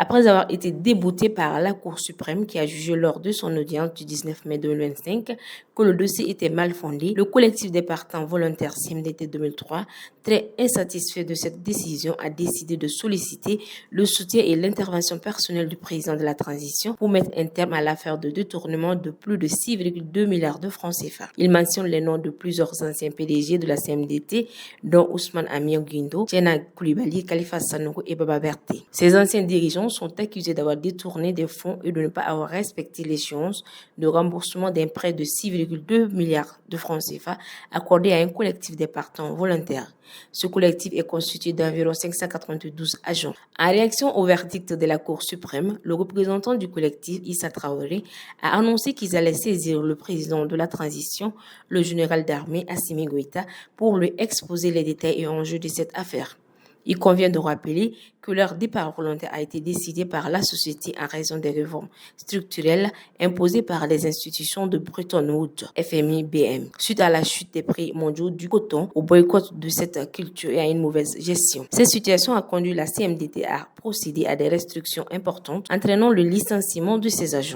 Après avoir été débouté par la Cour suprême qui a jugé lors de son audience du 19 mai 2025 que le dossier était mal fondé, le collectif des partants volontaires CMDT 2003, très insatisfait de cette décision, a décidé de solliciter le soutien et l'intervention personnelle du président de la transition pour mettre un terme à l'affaire de détournement de plus de 6,2 milliards de francs CFA. Il mentionne les noms de plusieurs anciens PDG de la CMDT, dont Ousmane Amir Guindo, Tiena Koulibaly, Khalifa Sanogo et Baba Berté. Ces anciens dirigeants sont accusés d'avoir détourné des fonds et de ne pas avoir respecté l'échéance de remboursement d'un prêt de 6,2 milliards de francs CFA accordé à un collectif des partants volontaires. Ce collectif est constitué d'environ 592 agents. En réaction au verdict de la Cour suprême, le représentant du collectif, Issa Traoré, a annoncé qu'ils allaient saisir le président de la transition, le général d'armée Assimi Goïta, pour lui exposer les détails et enjeux de cette affaire. Il convient de rappeler que leur départ volontaire a été décidé par la société en raison des réformes structurelles imposées par les institutions de Bretton Woods, FMI, BM, suite à la chute des prix mondiaux du coton, au boycott de cette culture et à une mauvaise gestion. Cette situation a conduit la CMDT à procéder à des restrictions importantes, entraînant le licenciement de ses agents.